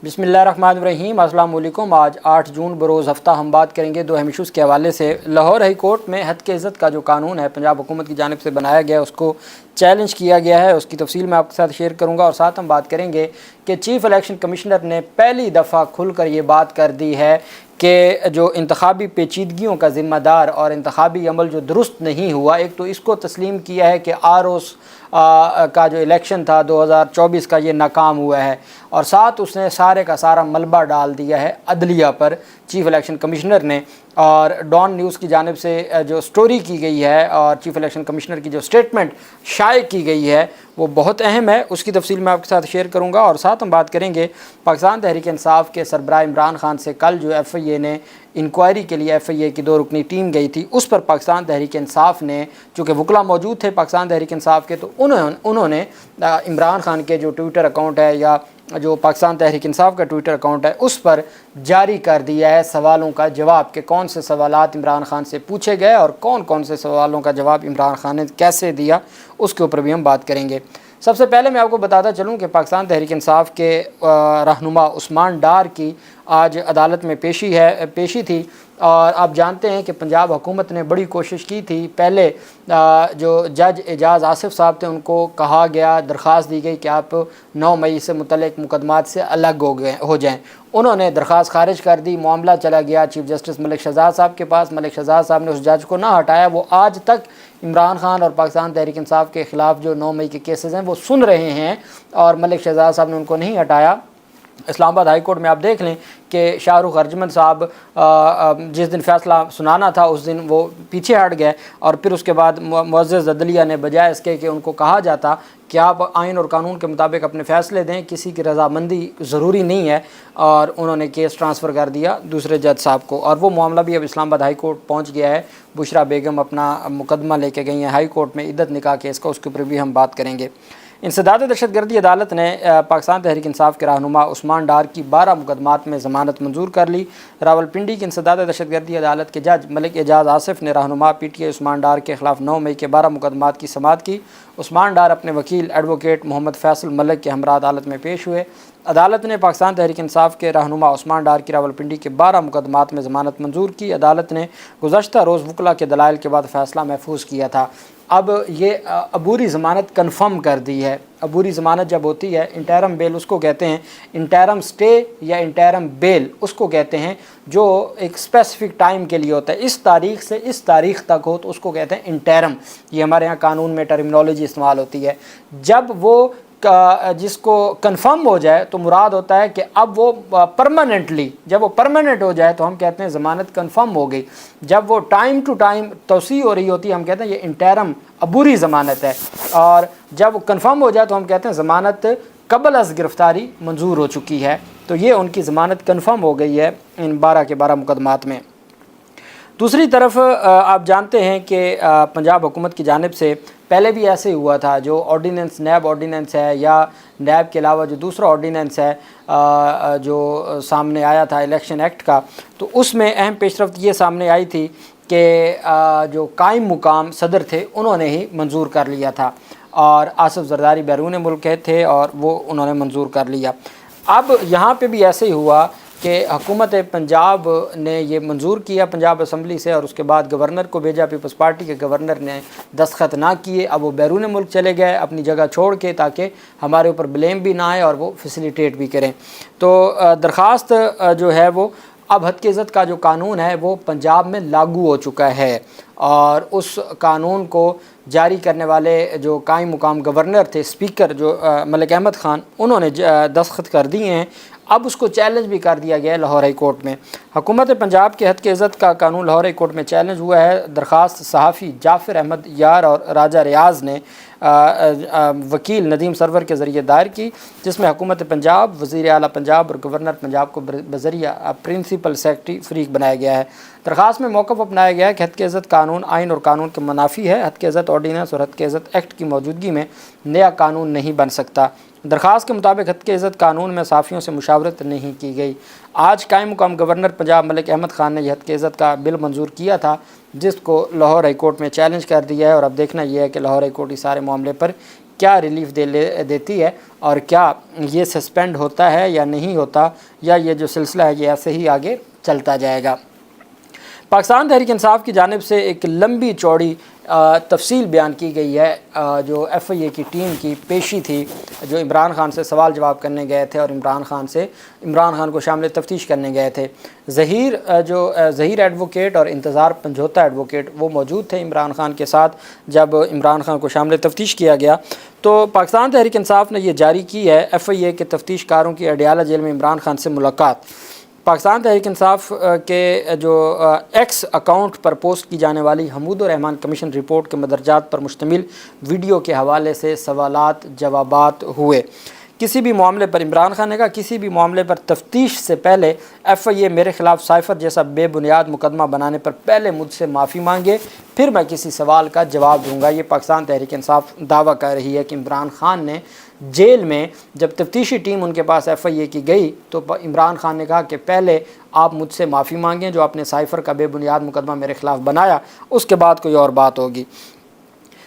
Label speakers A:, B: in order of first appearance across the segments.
A: बिस्मिल्लाहिर्रहमानिर्रहीम। अस्सलाम वालेकुम। आज 8 जून बरोज़ हफ़्ता हम बात करेंगे दो अहम इशूज़ के हवाले से। लाहौर हाई कोर्ट में हद के इज़्ज़त का जो कानून है पंजाब हुकूमत की जानिब से बनाया गया है उसको चैलेंज किया गया है, उसकी तफसील मैं आपके साथ शेयर करूँगा। और साथ हम बात करेंगे कि चीफ़ इलेक्शन कमिश्नर ने पहली दफ़ा खुल कर ये बात कर दी है कि जो इंतखाबी पेचीदगियों का ज़िम्मेदार और इंतखाबी अमल जो दुरुस्त नहीं हुआ, एक तो इसको तस्लीम किया है कि आरओस का जो इलेक्शन था 2024 का ये नाकाम हुआ है, और साथ उसने सारे का सारा मलबा डाल दिया है अदलिया पर चीफ़ इलेक्शन कमिश्नर ने। और डॉन न्यूज़ की जानिब से जो स्टोरी की गई है और चीफ़ इलेक्शन कमिश्नर की जो स्टेटमेंट शाये की गई है वो बहुत अहम है, उसकी तफसील मैं आपके साथ शेयर करूँगा। और साथ हम बात करेंगे पाकिस्तान तहरीक इंसाफ के सरबराह इमरान खान से कल जो FIA ने इंक्वायरी के लिए FIA की 2 रुकनी टीम गई थी, उस पर पाकिस्तान तहरीक इंसाफ ने, चूँकि वकला मौजूद थे पाकिस्तान तहरीक इंसाफ के, तो उन्होंने इमरान खान के जो ट्विटर अकाउंट है या जो पाकिस्तान तहरीक इंसाफ का ट्विटर अकाउंट है उस पर जारी कर दिया है सवालों का जवाब कि कौन से सवालात इमरान खान से पूछे गए और कौन कौन से सवालों का जवाब इमरान खान ने कैसे दिया, उसके ऊपर भी हम बात करेंगे। सबसे पहले मैं आपको बताता चलूँ कि पाकिस्तान तहरीक इंसाफ के रहनुमा उस्मान डार की आज अदालत में पेशी थी। और आप जानते हैं कि पंजाब हुकूमत ने बड़ी कोशिश की थी। पहले जो जज एजाज़ आसिफ साहब थे उनको कहा गया, दरख्वास्त दी गई कि आप 9 मई से मुतल्लिक़ मुकदमात से अलग हो जाएँ। उन्होंने दरख्वास्त खारिज कर दी। मामला चला गया चीफ़ जस्टिस मलिक शहजाद साहब के पास। मलिक शहजाद साहब ने उस जज को ना हटाया। वो आज तक इमरान खान और पाकिस्तान तहरीक इंसाफ के ख़िलाफ़ जो 9 मई के केसेस हैं वो सुन रहे हैं और मलिक शहजाद साहब ने उनको नहीं हटाया। इस्लामाबाद हाई कोर्ट में आप देख लें कि शाहरुख अर्जमन साहब जिस दिन फ़ैसला सुनाना था उस दिन वो पीछे हट गए, और फिर उसके बाद मुअज़्ज़ज़ अदलिया ने बजाय इसके कि उनको कहा जाता कि आप आइन और कानून के मुताबिक अपने फ़ैसले दें, किसी की रजामंदी ज़रूरी नहीं है, और उन्होंने केस ट्रांसफ़र कर दिया दूसरे जज साहब को। और वो मामला भी अब इस्लामाबाद हाई कोर्ट पहुँच गया है। बुशरा बेगम अपना मुकदमा लेके गई हैं हाई कोर्ट में इद्दत निकाह केस का, उसके ऊपर भी हम बात करेंगे। इंसदाद दहशतगर्दी अदालत ने पाकिस्तान तहरीक इंसाफ के रहनुमा उस्मान डार की 12 मुकदमात में ज़मानत मंजूर कर ली। रावलपिंडी की इंसदाद दहशतगर्दी अदालत के जज मलिक एजाज़ आसिफ ने रहनुमा PTI उस्मान डार के ख़िलाफ़ 9 मई के 12 मुकदमात की समाअत की। उस्मान डार अपने वकील एडवोकेट मोहम्मद फैसल मलिक के हमरा अदालत में पेश हुए। अदालत ने पाकिस्तान तहरीक इंसाफ के रहनुमा उस्मान डार की रावलपिंडी के 12 मुकदमात में ज़मानत मंजूर की। अदालत ने गुज़श्ता रोज़ वकला के दलाइल के बाद फ़ैसला महफूज किया था। अब ये अबूरी ज़मानत कन्फर्म कर दी है। अबूरी ज़मानत जब होती है, इंटरम बेल उसको कहते हैं, इंटरम स्टे या इंटरम बेल उसको कहते हैं, जो एक स्पेसिफ़िक टाइम के लिए होता है। इस तारीख़ से इस तारीख़ तक हो तो उसको कहते हैं इंटरम। ये हमारे यहाँ कानून में टर्मिनोलॉजी इस्तेमाल होती है। जब वो जिसको कंफर्म हो जाए तो मुराद होता है कि अब वो परमानेंटली, जब वो परमानेंट हो जाए तो हम कहते हैं ज़मानत कंफर्म हो गई। जब वो टाइम टू टाइम तोसी हो रही होती है हम कहते हैं ये इंटरम अबूरी ज़मानत है। और जब कंफर्म हो जाए तो हम कहते हैं ज़मानत कबल अज़ गिरफ़्तारी मंजूर हो चुकी है। तो ये उनकी ज़मानत कंफर्म हो गई है इन 12 के 12 मुकदमात में। दूसरी तरफ आप जानते हैं कि पंजाब हुकूमत की जानिब से पहले भी ऐसे हुआ था। जो ऑर्डीनेंस नैब ऑर्डीनेंस है या नैब के अलावा जो दूसरा ऑर्डीनेंस है जो सामने आया था इलेक्शन एक्ट का, तो उसमें अहम पेशरफ्त ये सामने आई थी कि जो कायम मुकाम सदर थे उन्होंने ही मंजूर कर लिया था, और आसिफ जरदारी बैरून मुल्क थे और वो उन्होंने मंजूर कर लिया। अब यहाँ पे भी ऐसे ही हुआ कि हुकूमत पंजाब ने ये मंजूर किया पंजाब असम्बली से, और उसके बाद गवर्नर को भेजा। पीपल्स पार्टी के गवर्नर ने दस्तखत ना किए। अब वो बैरून मुल्क चले गए अपनी जगह छोड़ के, ताकि हमारे ऊपर ब्लेम भी ना आए और वो फैसिलिटेट भी करें। तो दरख्वास्त जो है वो अब हद की इज़्ज़त का जो कानून है वो पंजाब में लागू हो चुका है, और उस कानून को जारी करने वाले जो कायम मुकाम गवर्नर थे, स्पीकर जो मलिक अहमद ख़ान, उन्होंने दस्तखत कर दिए हैं। अब उसको चैलेंज भी कर दिया गया है लाहौर हाई कोर्ट में। हुकूमत पंजाब के हद की इज़्ज़त का कानून लाहौर हाई कोर्ट में चैलेंज हुआ है। दरख्वास्त सहाफ़ी जाफ़र अहमद यार और राजा रियाज़ ने वकील नदीम सरवर के ज़रिए दायर की, जिसमें हुकूमत पंजाब, वज़ीर आला पंजाब और गवर्नर पंजाब को बज़रिया प्रिंसिपल सेक्रेटरी फ़रीक बनाया गया है। दरख्वास्त में मौक़िफ़ अपनाया गया है कि हद की इज़्ज़त कानून आइन और कानून के मुनाफी है। हद की इज़्ज़त ऑर्डीनेंस और हद की इज़्ज़त एक्ट की मौजूदगी में नया कानून नहीं बन सकता। दरख्वास्त के मुताबिक हद की इज़्ज़त कानून में साफ़ियों से मुशावरत नहीं की गई। आज कायम मुकाम गवर्नर पंजाब मलिक अहमद ख़ान ने हद की इज़्ज़त का बिल मंजूर किया था, जिसको लाहौर हाई कोर्ट में चैलेंज कर दिया है। और अब देखना यह है कि लाहौर हाई कोर्ट इस सारे मामले पर کیا ریلیف دیتی ہے اور کیا یہ سسپینڈ ہوتا ہے یا نہیں ہوتا، یا یہ جو سلسلہ ہے یہ ایسے ہی آگے چلتا جائے گا۔ پاکستان تحریک انصاف کی جانب سے ایک لمبی چوڑی تفصیل بیان کی گئی ہے۔ جو ایف آئی اے کی ٹیم کی پیشی تھی، جو عمران خان سے سوال جواب کرنے گئے تھے اور عمران خان کو شامل تفتیش کرنے گئے تھے۔ ظہیر ایڈوکیٹ اور انتظار پنجھوتا ایڈوکیٹ وہ موجود تھے عمران خان کے ساتھ جب عمران خان کو شامل تفتیش کیا گیا۔ تو پاکستان تحریک انصاف نے یہ جاری کی ہے ایف آئی اے کے تفتیش کاروں کی اڈیالہ جیل میں عمران خان سے ملاقات۔ پاکستان تحریک انصاف کے جو ایکس اکاؤنٹ پر پوسٹ کی جانے والی حمود الرحمان کمیشن رپورٹ کے مدرجات پر مشتمل ویڈیو کے حوالے سے سوالات جوابات ہوئے۔ کسی بھی معاملے پر عمران خان نے کہا کسی بھی معاملے پر تفتیش سے پہلے ایف آئی اے میرے خلاف سائفر جیسا بے بنیاد مقدمہ بنانے پر پہلے مجھ سے معافی مانگے، پھر میں کسی سوال کا جواب دوں گا۔ یہ پاکستان تحریک انصاف دعویٰ کر رہی ہے کہ عمران خان نے جیل میں جب تفتیشی ٹیم ان کے پاس ایف آئی اے کی گئی تو عمران خان نے کہا کہ پہلے آپ مجھ سے معافی مانگیں، جو آپ نے سائفر کا بے بنیاد مقدمہ میرے خلاف بنایا اس کے بعد کوئی اور بات ہوگی۔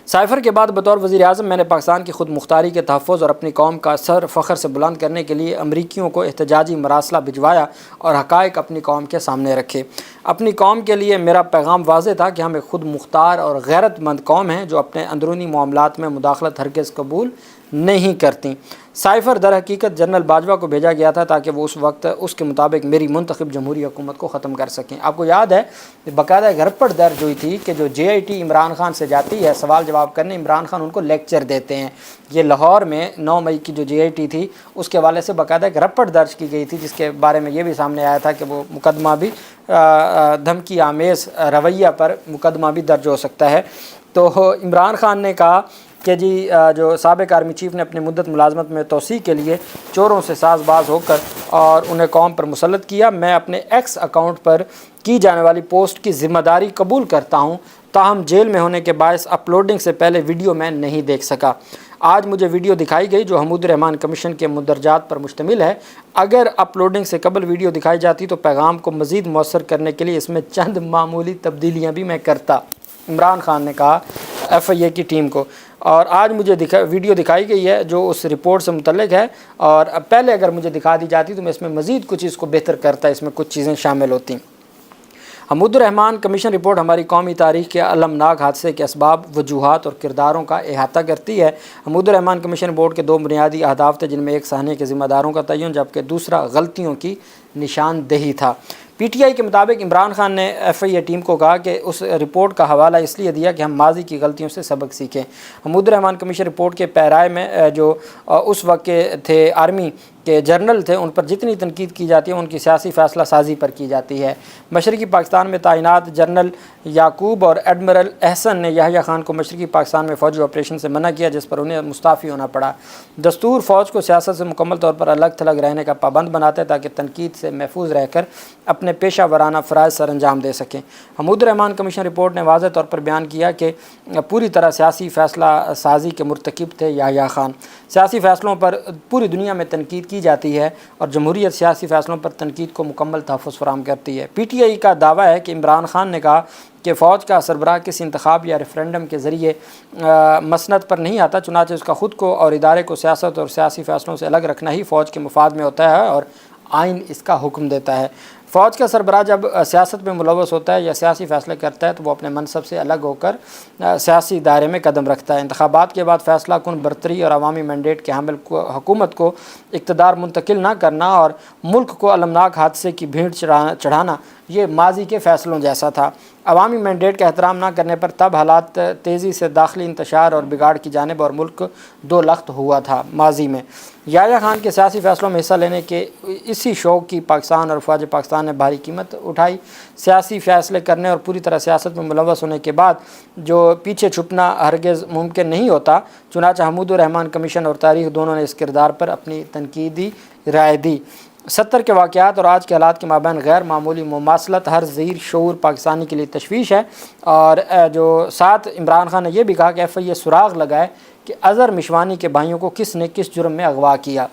A: سائفر کے بعد بطور وزیر اعظم میں نے پاکستان کی خود مختاری کے تحفظ اور اپنی قوم کا سر فخر سے بلند کرنے کے لیے امریکیوں کو احتجاجی مراسلہ بھجوایا اور حقائق اپنی قوم کے سامنے رکھے۔ اپنی قوم کے لیے میرا پیغام واضح تھا کہ ہم ایک خود مختار اور غیرت مند قوم ہیں جو اپنے اندرونی معاملات میں مداخلت ہرگز قبول نہیں کرتی۔ سائفر در حقیقت جنرل باجوہ کو بھیجا گیا تھا تاکہ وہ اس وقت اس کے مطابق میری منتخب جمہوری حکومت کو ختم کر سکیں۔ آپ کو یاد ہے باقاعدہ گھر پر درج ہوئی تھی کہ جو جے آئی ٹی عمران خان سے جاتی ہے سوال جواب کرنے، عمران خان ان کو لیکچر دیتے ہیں۔ یہ لاہور میں 9 مئی کی جو جے آئی ٹی تھی اس کے حوالے سے باقاعدہ ایک رپٹ درج کی گئی تھی، جس کے بارے میں یہ بھی سامنے آیا تھا کہ وہ مقدمہ بھی دھمکی آمیز رویہ پر مقدمہ بھی درج ہو سکتا ہے۔ تو عمران خان نے کہا کہ جی جو سابق آرمی چیف نے اپنی مدت ملازمت میں توسیع کے لیے چوروں سے ساز باز ہو کر اور انہیں قوم پر مسلط کیا۔ میں اپنے ایکس اکاؤنٹ پر کی جانے والی پوسٹ کی ذمہ داری قبول کرتا ہوں، تاہم جیل میں ہونے کے باعث اپلوڈنگ سے پہلے ویڈیو میں نہیں دیکھ سکا۔ آج مجھے ویڈیو دکھائی گئی جو حمود الرحمان کمیشن کے مندرجات پر مشتمل ہے۔ اگر اپلوڈنگ سے قبل ویڈیو دکھائی جاتی تو پیغام کو مزید مؤثر کرنے کے لیے اس میں چند معمولی تبدیلیاں بھی میں کرتا، عمران خان نے کہا ایف آئی اے کی ٹیم کو۔ اور آج مجھے ویڈیو دکھائی گئی ہے جو اس رپورٹ سے متعلق ہے، اور پہلے اگر مجھے دکھا دی جاتی تو میں اس میں مزید کچھ اس کو بہتر کرتا، اس میں کچھ چیزیں شامل ہوتی۔ حمود الرحمان کمیشن رپورٹ ہماری قومی تاریخ کے المناک حادثے کے اسباب، وجوہات اور کرداروں کا احاطہ کرتی ہے۔ حمود الرحمان کمیشن رپورٹ کے 2 بنیادی اہداف تھے، جن میں ایک صحنے کے ذمہ داروں کا تعین جبکہ دوسرا غلطیوں کی نشاندہی تھا۔ پی ٹی آئی کے مطابق عمران خان نے ایف آئی اے ٹیم کو کہا کہ اس رپورٹ کا حوالہ اس لیے دیا کہ ہم ماضی کی غلطیوں سے سبق سیکھیں۔ حمود الرحمان کمیشن رپورٹ کے پیرائے میں جو اس وقت کے تھے آرمی کے جرنل تھے، ان پر جتنی تنقید کی جاتی ہے ان کی سیاسی فیصلہ سازی پر کی جاتی ہے۔ مشرقی پاکستان میں تعینات جنرل یعقوب اور ایڈمرل احسن نے یحییٰ خان کو مشرقی پاکستان میں فوجی آپریشن سے منع کیا، جس پر انہیں مستعفی ہونا پڑا۔ دستور فوج کو سیاست سے مکمل طور پر الگ تھلگ رہنے کا پابند بناتا ہے تاکہ تنقید سے محفوظ رہ کر اپنے پیشہ ورانہ فرائض سر انجام دے سکیں۔ حمود الرحمان کمیشن رپورٹ نے واضح طور پر بیان کیا کہ پوری طرح سیاسی فیصلہ سازی کے مرتکب تھے یحییٰ خان۔ سیاسی فیصلوں پر پوری دنیا میں تنقید کی جاتی ہے اور جمہوریت سیاسی فیصلوں پر تنقید کو مکمل تحفظ فراہم کرتی ہے۔ پی ٹی آئی کا دعویٰ ہے کہ عمران خان نے کہا کہ فوج کا سربراہ کسی انتخاب یا ریفرینڈم کے ذریعے مسند پر نہیں آتا، چنانچہ اس کا خود کو اور ادارے کو سیاست اور سیاسی فیصلوں سے الگ رکھنا ہی فوج کے مفاد میں ہوتا ہے اور آئین اس کا حکم دیتا ہے۔ فوج کا سربراہ جب سیاست میں ملوث ہوتا ہے یا سیاسی فیصلے کرتا ہے تو وہ اپنے منصب سے الگ ہو کر سیاسی دائرے میں قدم رکھتا ہے۔ انتخابات کے بعد فیصلہ کن برتری اور عوامی مینڈیٹ کے حامل حکومت کو اقتدار منتقل نہ کرنا اور ملک کو المناک حادثے کی بھیڑ چڑھانا یہ ماضی کے فیصلوں جیسا تھا۔ عوامی مینڈیٹ کا احترام نہ کرنے پر تب حالات تیزی سے داخلی انتشار اور بگاڑ کی جانب اور ملک دو لخت ہوا تھا۔ ماضی میں یحییٰ خان کے سیاسی فیصلوں میں حصہ لینے کے اسی شوق کی پاکستان اور افواج پاکستان نے بھاری قیمت اٹھائی۔ سیاسی فیصلے کرنے اور پوری طرح سیاست میں ملوث ہونے کے بعد جو پیچھے چھپنا ہرگز ممکن نہیں ہوتا، چنانچہ حمود الرحمان کمیشن اور تاریخ دونوں نے اس کردار پر اپنی تنقیدی رائے دی۔ 70 کے واقعات اور آج کے حالات کے مابین غیر معمولی مماثلت ہر ذیر شعور پاکستانی کے لیے تشویش ہے۔ اور جو ساتھ عمران خان نے یہ بھی کہا کہ ایف آئی اے سراغ لگائے کہ اظہر مشوانی کے بھائیوں کو کس نے کس جرم میں اغوا کیا۔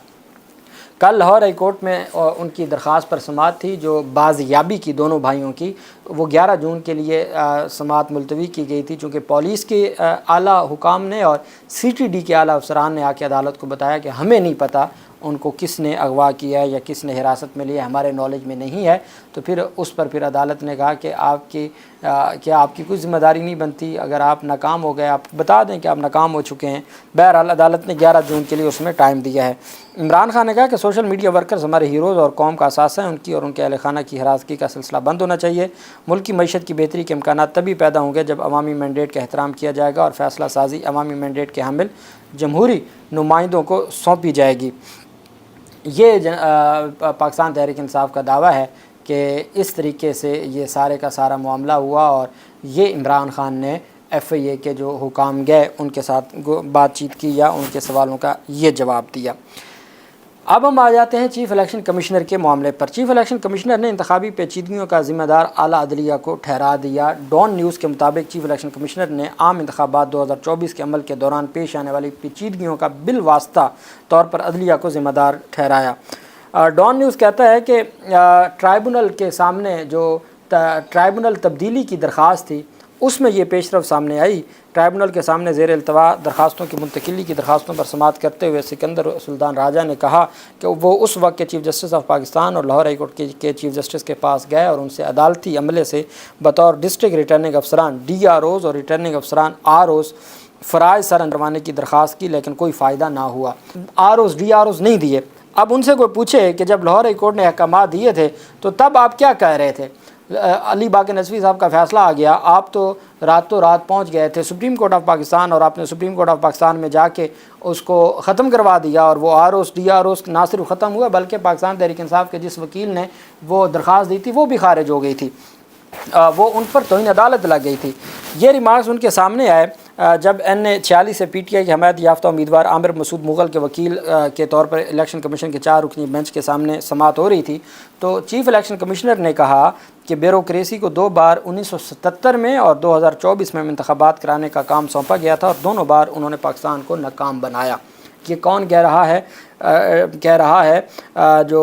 A: कल लाहौर हाई कोर्ट में उनकी दरख्वास्त पर समाअत थी जो बाज़याबी की दोनों भाइयों की, वो 11 जून के लिए समाअत मुलतवी की गई थी, चूँकि पुलिस के आला हुकाम ने और CTD के आला अफसरान ने आके अदालत को बताया कि हमें नहीं पता उनको किसने अगवा किया है या किसने हिरासत में लिया, हमारे नॉलेज में नहीं है। तो फिर उस पर फिर अदालत ने कहा कि क्या आपकी कोई ज़िम्मेदारी नहीं बनती, अगर आप नाकाम हो गए आप बता दें कि आप नाकाम हो चुके हैं। बहरहाल अदालत ने 11 जून के लिए उसमें टाइम दिया है। इमरान खान ने कहा कि सोशल मीडिया वर्कर्स हमारे हीरोज़ और कौम का असासा है, उनकी और उनके अहल खाना की हिरासगी का सिलसिला बंद होना चाहिए। मुल्क की मईशत की बेहतरी के इम्कानात तभी पैदा होंगे जब अवामी मैंडेट का एहतराम किया जाएगा और फ़ैसला साजी अवामी मैंडेट के हामिल जमहूरी नुमाइंदों को सौंपी जाएगी। ये पाकिस्तान तहरीक इंसाफ का दावा है कि इस तरीके से ये सारे का सारा मामला हुआ और ये इमरान खान ने FIA के जो हुकाम गए उनके साथ बातचीत की या उनके सवालों का ये जवाब दिया। अब हम आ जाते हैं चीफ़ इलेक्शन कमिश्नर के मामले पर। चीफ़ इलेक्शन कमिश्नर ने इंतखाबी पेचीदगियों का ज़िम्मेदार आला अदलिया को ठहरा दिया। डॉन न्यूज़ के मुताबिक चीफ़ इलेक्शन कमिश्नर ने आम इंतखाबात 2024 के अमल के दौरान पेश आने वाली पेचीदगियों का बिलवास्ता तौर पर अदलिया को ज़िम्मेदार ठहराया। डॉन न्यूज़ कहता है कि ट्राइब्यूनल के सामने जो ट्राइब्यूनल तब्दीली की दरख्वास्त थी उसमें ये पेशरफ सामने आई। ट्राइब्यूनल के सामने ज़ेर इल्तवा दरखास्तों की मुंतकिली की दरखास्तों पर समाअत करते हुए सिकंदर सुल्तान राजा ने कहा कि वो उस वक्त के चीफ़ जस्टिस ऑफ पाकिस्तान और लाहौर हाई कोर्ट के चीफ़ जस्टिस के पास गए और उनसे अदालती अमले से बतौर डिस्ट्रिक्ट रिटर्निंग अफसरान DROs और रिटर्निंग अफसरान ROs फ़राइज़ सर अंजरवाने की दरख्वास्त की, लेकिन कोई फ़ायदा ना हुआ। ROs DROs नहीं दिए। अब उनसे कोई पूछे कि जब लाहौर हाई कोर्ट ने अहकाम दिए थे तो तब आप क्या कह रहे थे? अली बाक़ी नज़वी साहब का फ़ैसला आ गया, आप तो रातों रात पहुंच गए थे सुप्रीम कोर्ट ऑफ पाकिस्तान और आपने सुप्रीम कोर्ट ऑफ पाकिस्तान में जाके उसको ख़त्म करवा दिया और वो ROs DROs ना सिर्फ ख़त्म हुआ बल्कि पाकिस्तान तहरीक इंसाफ के जिस वकील ने वो दरख्वास्त दी थी वो भी खारिज हो गई थी, वो उन पर तौहीन अदालत लग गई थी। ये रिमार्क्स उनके सामने आए जब NA-46 से PTI की हमायत याफ्ता उम्मीदवार आमिर मसूद मुग़ल के वकील के तौर पर इलेक्शन कमीशन के 4 रुकनी बेंच के सामने समाअत हो रही थी। तो चीफ़ इलेक्शन कमिश्नर ने कहा कि ब्यूरोक्रेसी को 2 बार 1977 में और 2024 में इंतखाबात कराने का काम सौंपा गया था और दोनों बार उन्होंने पाकिस्तान को नाकाम बनाया। ये कौन कह रहा है? जो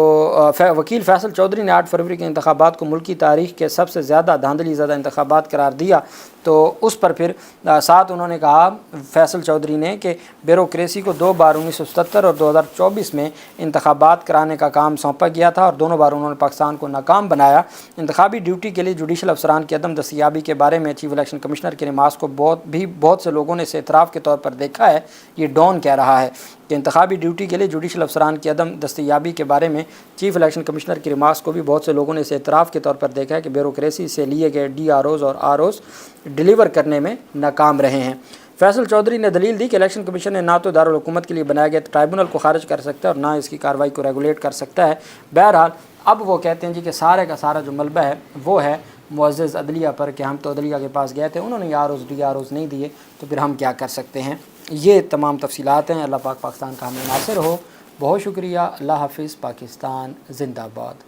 A: वकील फैसल चौधरी ने 8 फरवरी के इंतखाबात को मुल्की तारीख़ के सबसे ज़्यादा धांधली ज़्यादा इंतखाबात करार दिया। तो उस पर फिर साथ उन्होंने कहा फैसल चौधरी ने कि ब्यूरोक्रेसी को 2 बार 1977 और 2024 में इंतखाबात कराने का काम सौंपा गया था और दोनों बार उन्होंने पाकिस्तान को नाकाम बनाया। इंतखाबी ड्यूटी के लिए जुडिशल अफसरान की अदम दस्तयाबी के बारे में चीफ़ इलेक्शन कमिश्नर के रिमार्क्स को बहुत से लोगों ने इसे एतराफ़ के तौर पर देखा है। ये डॉन कह रहा है कि इंतखाबी ड्यूटी के लिए जुडिशल अफसरान की अदम दस्तयाबी के बारे में चीफ़ इलेक्शन कमिश्नर की रिमार्क्स को भी बहुत से लोगों ने इसे एतराफ़ के तौर पर देखा है कि ब्यूरोक्रेसी से लिए गए DROs और ROs डिलीवर करने में नाकाम रहे हैं। फैसल चौधरी ने दलील दी कि इलेक्शन कमीशन ने ना तो दारुल हुकूमत के लिए बनाया गया ट्राइब्यूनल को खारिज कर सकता है और ना इसकी कार्रवाई को रेगुलेट कर सकता है। बहरहाल अब वो कहते हैं जी कि सारे का सारा जो मलबा है वो है मुअज़्ज़ज़ अदलिया पर कि हम तो अदलिया के पास गए थे, उन्होंने ROs DROs नहीं दिए, तो फिर हम क्या कर सकते हैं। ये तमाम तफसीलात हैं। अल्लाह पाक पाकिस्तान का हमें नासिर हो। बहुत शुक्रिया। अल्लाह हाफ़िज़। पाकिस्तान ज़िंदाबाद।